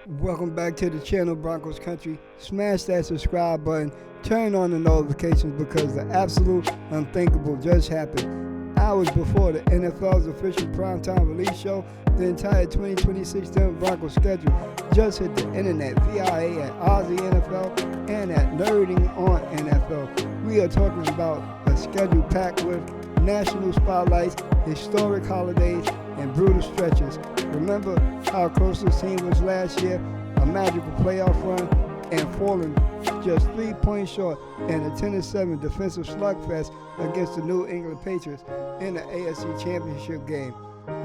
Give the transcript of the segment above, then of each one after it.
Welcome back to the channel, Broncos Country. Smash that subscribe button, turn on the notifications because the absolute unthinkable just happened. Hours before the NFL's official primetime release show, the entire 2026 Denver Broncos schedule just hit the internet via at Aussie NFL and at Nerding on NFL. We are talking about a schedule packed with national spotlights, historic holidays, and brutal stretches. Remember how close this team was last year, a magical playoff run, and falling just 3 points short in a 10-7 defensive slugfest against the New England Patriots in the AFC Championship game.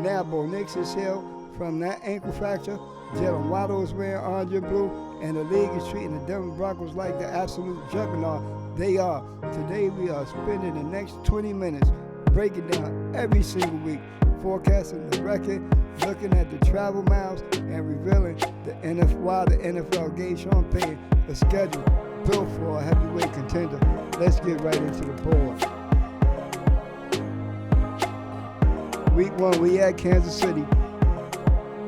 Now Bo Nix is healed from that ankle fracture, Jalen Waddle is wearing orange and blue, and the league is treating the Denver Broncos like the absolute juggernaut they are. Today we are spending the next 20 minutes breaking down every single week, forecasting the record, looking at the travel miles, and revealing why the NFL gave Sean Payton a schedule built for a heavyweight contender. Let's get right into the board. Week 1, we at Kansas City.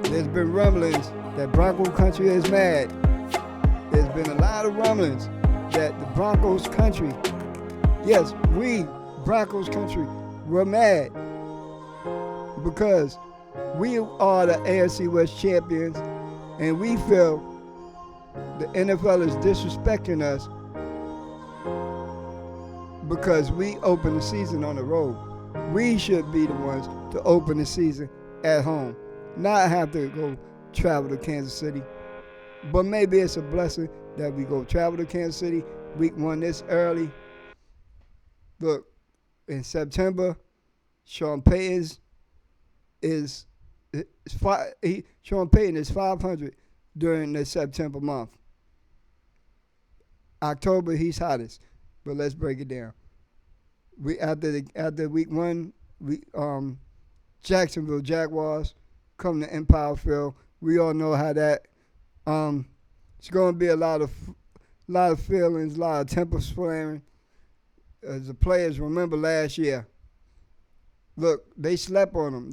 There's been rumblings that Bronco Country is mad. There's been a lot of rumblings that the Broncos Country, yes, we, Broncos Country, we're mad because we are the AFC West champions and we feel the NFL is disrespecting us because we open the season on the road. We should be the ones to open the season at home, not have to go travel to Kansas City. But maybe it's a blessing that we go travel to Kansas City week 1 this early. Look, in September, Sean Payton is 500 during the September month. October, he's hottest. But let's break it down. We after week 1, Jacksonville Jaguars come to Empire Field. We all know how that. It's going to be a lot of feelings, a lot of tempers flaring. As the players remember last year, look, they slept on them.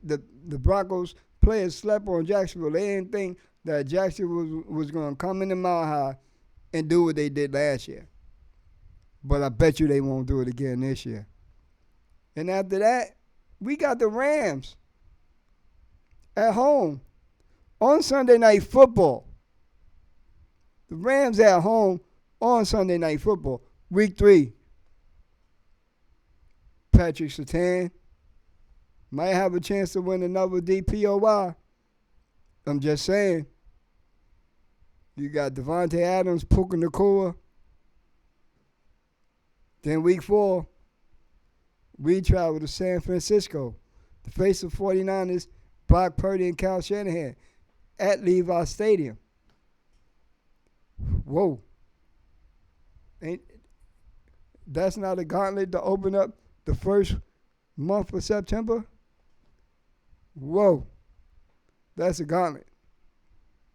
The Broncos players slept on Jacksonville. They didn't think that Jacksonville was going to come in the Mile High and do what they did last year. But I bet you they won't do it again this year. And after that, we got the Rams at home on Sunday Night Football. The Rams at home on Sunday Night Football. Week 3. Patrick Surtain might have a chance to win another DPOY. I'm just saying. You got Devontae Adams, Puka Nacua. Then week 4, we travel to San Francisco to face the 49ers, Brock Purdy and Kyle Shanahan at Levi Stadium. Whoa. That's not a gauntlet to open up the first month of September? Whoa. That's a gauntlet.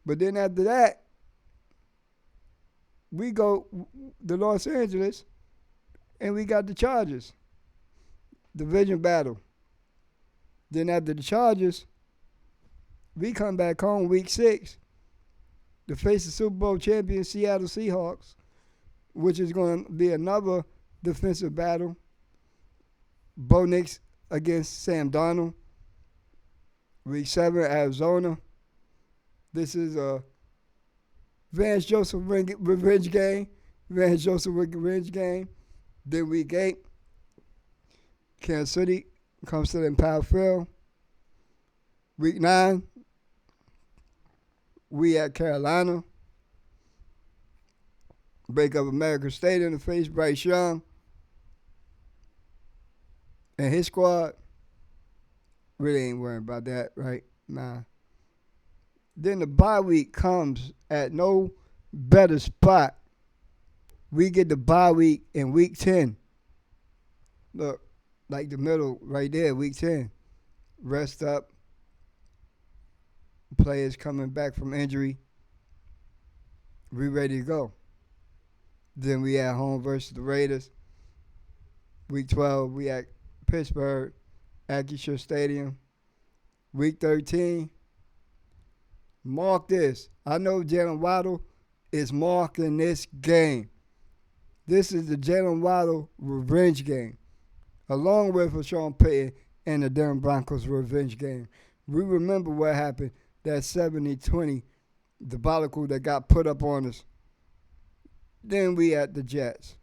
But then after that, we go to Los Angeles and we got the Chargers. Division battle. Then after the Chargers, we come back home week 6 to face the Super Bowl champion Seattle Seahawks, which is going to be another defensive battle. Bo Nix against Sam Darnold. Week 7, Arizona. This is a Vance Joseph revenge game. Then week 8, Kansas City comes to the Empire Field. Week 9, we at Carolina. Break up American Stadium to face Bryce Young and his squad. Really ain't worrying about that, right? Nah. Then the bye week comes at no better spot. We get the bye week in week 10. Look, like the middle right there, week 10. Rest up. Players coming back from injury. We ready to go. Then we at home versus the Raiders. Week 12, we at Pittsburgh, Acrisure Stadium. Week 13, Mark this. I know Jalen Waddle is marking this game. This is the Jalen Waddle revenge game, along with Sean Payton and the Denver Broncos revenge game. We remember what happened, that 70-20 debacle that got put up on us. Then we had the Jets.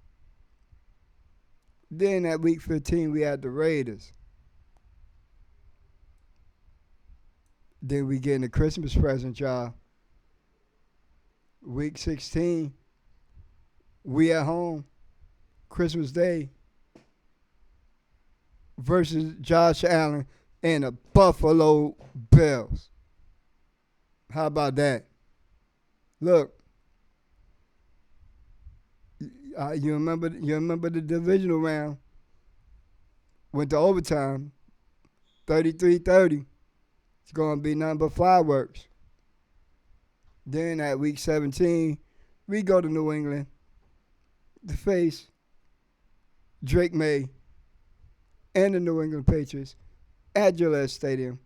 Then at week 15, we had the Raiders. Then we getting the Christmas present, y'all. Week 16, we at home, Christmas Day, versus Josh Allen and the Buffalo Bills. How about that? Look, you remember the divisional round? Went to overtime, 33-30. It's going to be nothing but fireworks. Then at week 17, we go to New England to face Drake May and the New England Patriots at Gillette Stadium.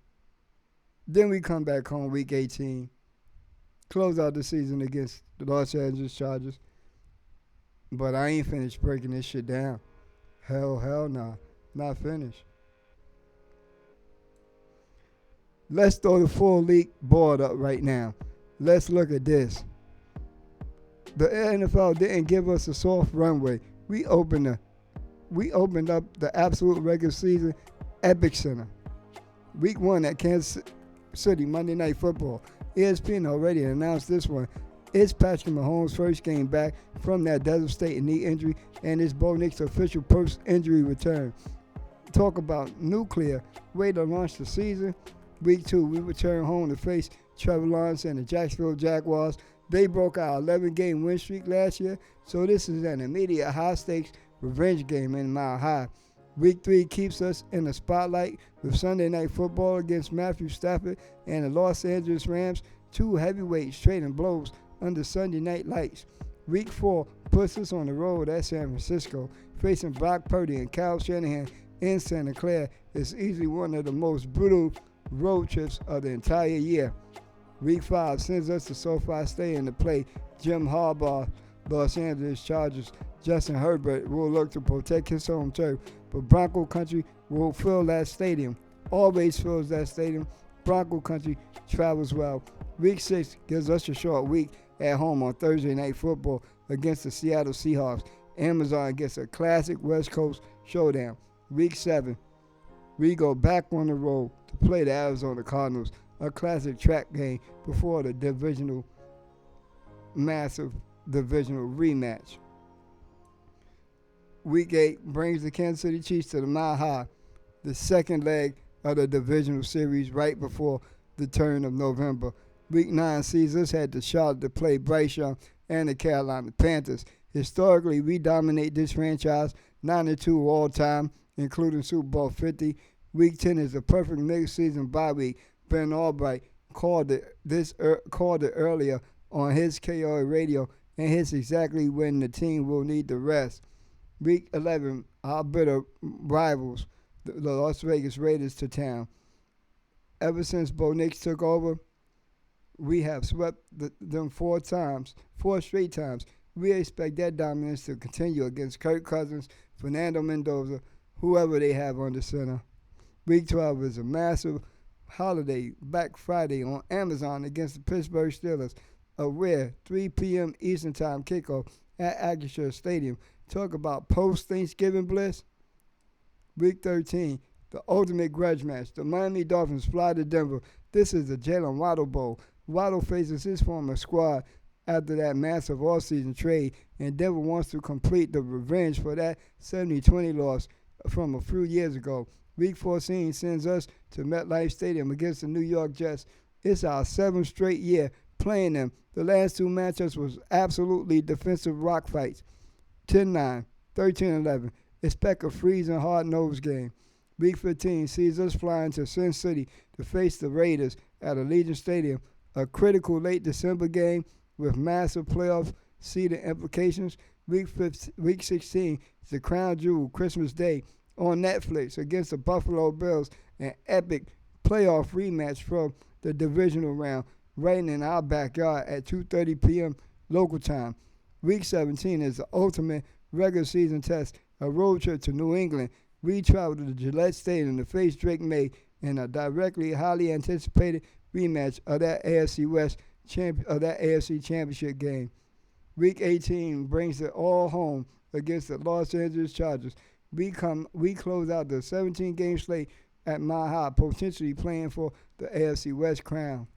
Then we come back home week 18, close out the season against the Los Angeles Chargers. But I ain't finished breaking this shit down. Hell nah. Not finished. Let's throw the full league board up right now. Let's look at this. The NFL didn't give us a soft runway. We opened up the absolute regular season epic center. Week 1 at Kansas City, Monday Night Football. ESPN already announced this one. It's Patrick Mahomes' first game back from that devastating knee injury, and it's Bo Nix's official post-injury return. Talk about nuclear way to launch the season. Week 2, we return home to face Trevor Lawrence and the Jacksonville Jaguars. They broke our 11-game win streak last year, so this is an immediate high-stakes revenge game in Mile High. Week 3 keeps us in the spotlight with Sunday Night Football against Matthew Stafford and the Los Angeles Rams, two heavyweights trading blows under Sunday night lights. Week 4 puts us on the road at San Francisco, facing Brock Purdy and Kyle Shanahan in Santa Clara. It's easily one of the most brutal road trips of the entire year. Week 5 sends us to SoFi Stadium to play Jim Harbaugh, Los Angeles Chargers. Justin Herbert will look to protect his home turf, but Bronco Country will fill that stadium. Always fills that stadium. Bronco Country travels well. Week 6 gives us a short week at home on Thursday Night Football against the Seattle Seahawks. Amazon gets a classic West Coast showdown. Week 7, we go back on the road to play the Arizona Cardinals, a classic track game before the massive divisional rematch. Week 8 brings the Kansas City Chiefs to the Mile High, the second leg of the divisional series right before the turn of November. Week 9 sees us head to Charlotte to play Bryce Young and the Carolina Panthers. Historically, we dominate this franchise 9-2 all time, including Super Bowl 50. Week 10 is a perfect mid-season bye week. Ben Albright called it earlier on his KO radio, and hits exactly when the team will need the rest. Week 11, our bitter rivals, the Las Vegas Raiders, to town. Ever since Bo Nix took over, we have swept them 4 straight times. We expect that dominance to continue against Kirk Cousins, Fernando Mendoza, whoever they have on the center. Week 12 is a massive holiday, Black Friday on Amazon against the Pittsburgh Steelers. A rare 3 p.m. Eastern Time kickoff at Acrisure Stadium. Talk about post-Thanksgiving bliss. Week 13, the ultimate grudge match. The Miami Dolphins fly to Denver. This is the Jalen Waddle Bowl. Waddle faces his former squad after that massive offseason trade, and Denver wants to complete the revenge for that 70-20 loss from a few years ago. Week 14 sends us to MetLife Stadium against the New York Jets. It's our 7th straight year playing them. The last 2 matchups was absolutely defensive rock fights. 10-9, 13-11. Expect a freezing, hard-nosed game. Week 15 sees us flying to Sin City to face the Raiders at Allegiant Stadium, a critical late December game with massive playoff seeding implications. Week 16 is the crown jewel Christmas Day on Netflix against the Buffalo Bills, an epic playoff rematch from the divisional round. right in our backyard at 2:30 p.m. local time. Week 17 is the ultimate regular season test, a road trip to New England. We travel to Gillette Stadium to face Drake May in a directly highly anticipated rematch of that AFC Championship game. Week 18 brings it all home against the Los Angeles Chargers. We close out the 17-game slate at Mile High, potentially playing for the AFC West crown.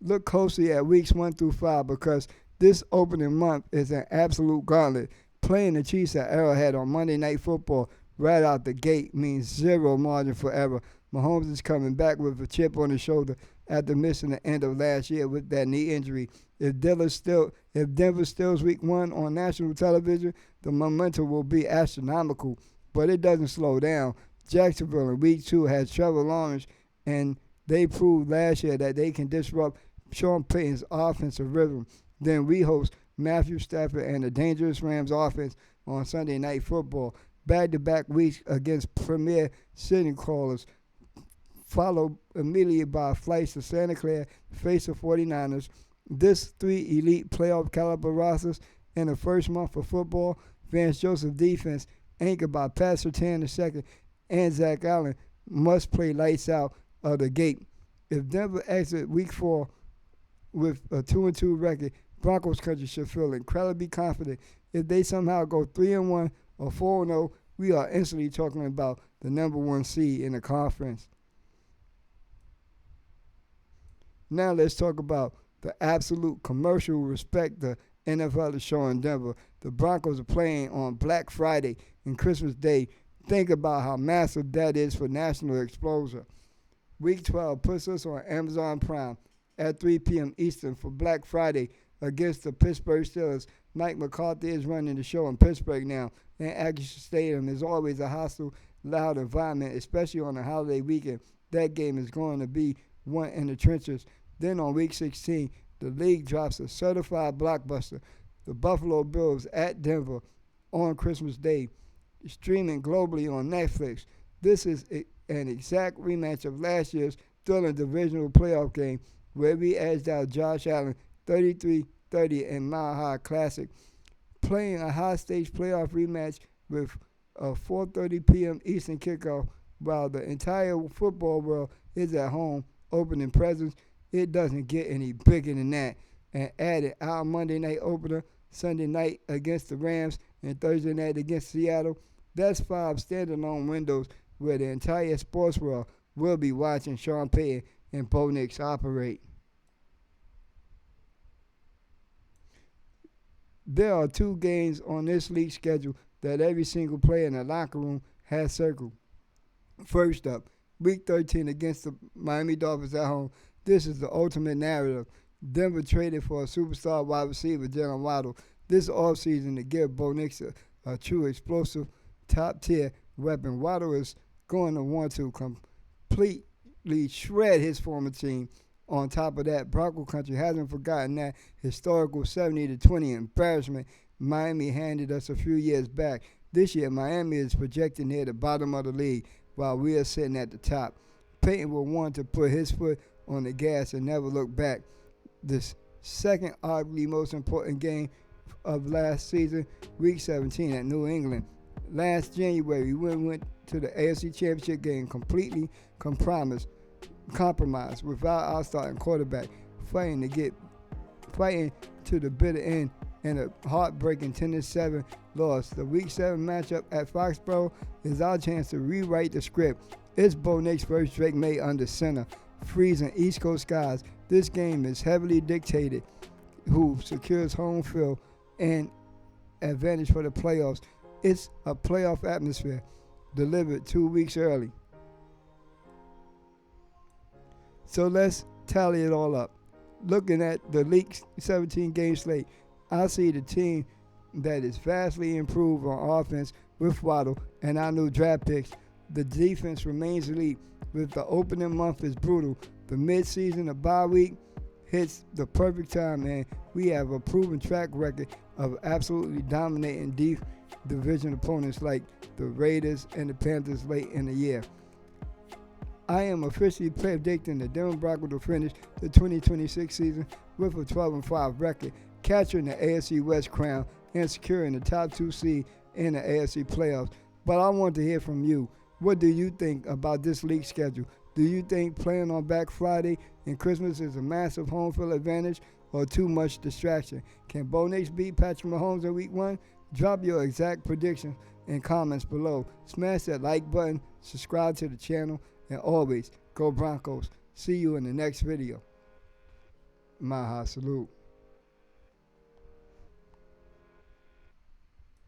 Look closely at weeks 1 through 5 because this opening month is an absolute gauntlet. Playing the Chiefs at Arrowhead on Monday Night Football right out the gate means zero margin for error. Mahomes is coming back with a chip on his shoulder after missing the end of last year with that knee injury. If Denver steals week 1 on national television, the momentum will be astronomical, but it doesn't slow down. Jacksonville in week 2 has Trevor Lawrence, and they proved last year that they can disrupt Sean Payton's offensive rhythm. Then we host Matthew Stafford and the dangerous Rams offense on Sunday Night Football. Back-to-back weeks against premier sitting callers, followed immediately by flights to Santa Clara to face the 49ers. This 3 elite playoff caliber rosters in the first month of football. Vance Joseph defense, anchored by Pat Surtain II and Zach Allen, must play lights out of the gate. If Denver exits week 4 with a 2-2 record, Broncos country should feel incredibly confident. If they somehow go 3-1 or 4-0, we are instantly talking about the number 1 seed in the conference. Now let's talk about the absolute commercial respect the NFL is showing Denver. The Broncos are playing on Black Friday and Christmas Day. Think about how massive that is for national exposure. Week 12 puts us on Amazon Prime at 3 p.m. Eastern for Black Friday against the Pittsburgh Steelers. Mike McCarthy is running the show in Pittsburgh now, and Acrisure Stadium is always a hostile, loud environment, especially on a holiday weekend. That game is going to be one in the trenches. Then on week 16, the league drops a certified blockbuster, the Buffalo Bills at Denver on Christmas Day, streaming globally on Netflix. This is an exact rematch of last year's thrilling divisional playoff game where we edged out Josh Allen 33-30 in Mile High Classic. Playing a high-stakes playoff rematch with a 4:30 p.m. Eastern kickoff while the entire football world is at home opening presents. It doesn't get any bigger than that. And added our Monday night opener, Sunday night against the Rams, and Thursday night against Seattle. That's 5 standalone windows where the entire sports world will be watching Sean Payton and Bo Nix operate. There are 2 games on this league schedule that every single player in the locker room has circled. First up, Week 13 against the Miami Dolphins at home. This is the ultimate narrative. Denver traded for a superstar wide receiver, Jalen Waddle, this offseason to give Bo Nix a true explosive top-tier weapon. Waddle is going to want to completely shred his former team. On top of that, Bronco country hasn't forgotten that historical 70-20 embarrassment Miami handed us a few years back. This year, Miami is projected near the bottom of the league while we are sitting at the top. Peyton will want to put his foot on the gas and never look back. This second, arguably most important game of last season, Week 17 at New England. Last January, we went to the AFC Championship game completely compromised without our starting quarterback, fighting to the bitter end in a heartbreaking 10-7 loss. The Week 7 matchup at Foxborough is our chance to rewrite the script. It's Bo Nix versus Drake May under center, freezing East Coast skies. This game is heavily dictated who secures home field and advantage for the playoffs. It's a playoff atmosphere delivered 2 weeks early. So let's tally it all up. Looking at the League 17 game slate, I see the team that is vastly improved on offense with Waddle and our new draft picks. The defense remains elite with the opening month is brutal. The midseason, the bye week, hits the perfect time, and we have a proven track record of absolutely dominating division opponents like the Raiders and the Panthers late in the year. I am officially predicting the Denver Broncos will finish the 2026 season with a 12-5 record, capturing the AFC West crown and securing the top 2 seed in the AFC playoffs. But I want to hear from you. What do you think about this league schedule? Do you think playing on Black Friday and Christmas is a massive home field advantage or too much distraction? Can Bo Nix beat Patrick Mahomes in Week 1? Drop your exact predictions in comments below. Smash that like button, subscribe to the channel, and always go Broncos. See you in the next video. Maha salute.